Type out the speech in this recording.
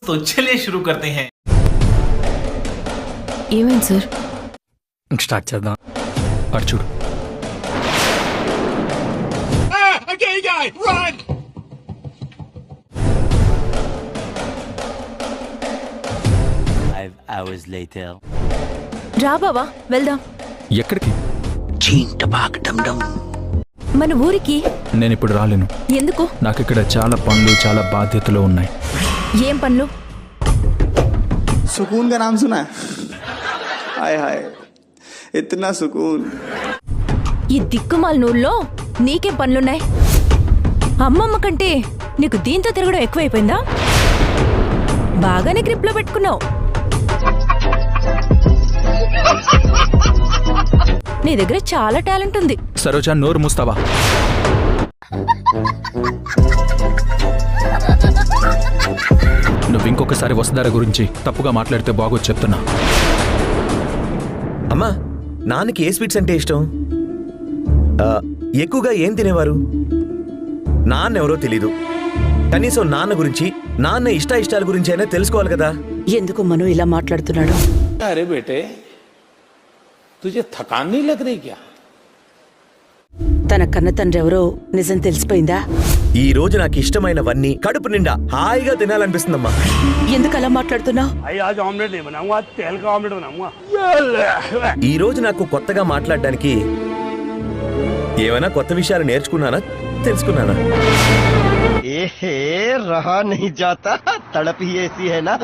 तो चलिए शुरू करते हैं। ఏమైంది సార్? స్టార్ట్ చేద్దాం. అర్చుడు రా బావా వెళ్దాం. ఎక్కడికి? మన ఊరికి. నేను ఇప్పుడు రాలేను. ఎందుకు? నాకు ఇక్కడ చాలా పనులు, చాలా బాధ్యతలు ఉన్నాయి. ఏం పనులు? सुकून का नाम सुना है? हाय हाय इतना सुकून. ఈ దిక్కుమాల నూళ్ళో నీకేం పనులున్నాయి? అమ్మమ్మ కంటే నీకు దీంతో తిరగడం ఎక్కువైపోయిందా? బాగానే గ్రిప్లో పెట్టుకున్నావు. నీ దగ్గర చాలా టాలెంట్ ఉంది. సరోజా, నోరు మూస్తావా? నువ్వు ఇంకొకసారి వసుధార గురించి తప్పుగా మాట్లాడితే బాగోదు చెప్తున్నా. అమ్మా, నాన్నకి ఏ స్వీట్స్ అంటే ఇష్టం? ఎక్కువగా ఏం తినేవారు? నాన్నెవరో తెలీదు. కనీసం నాన్న గురించి, నాన్న ఇష్టాల గురించి అయినా తెలుసుకోవాలి కదా. ఎందుకు మను ఇలా మాట్లాడుతున్నాడు? అరే బేటే తుజే థకాన్ నీ లగ్ రహీ క్యా? తన కన్న తండ్రి ఎవరో నిజం తెలిసిపోయిందా? ఈ రోజు నాకు ఇష్టమైనవన్నీ కడుపు నిండా హాయిగా తినాలనిపిస్తుందమ్మా. ఎందుకు అలా మాట్లాడుతున్నావు? ఈ రోజు నాకు కొత్తగా మాట్లాడడానికి ఏమైనా కొత్త విషయాలు నేర్చుకున్నానా, తెలుసుకున్నానా? ఏహే రహా नहीं जाता, तड़प ही ऐसी है ना.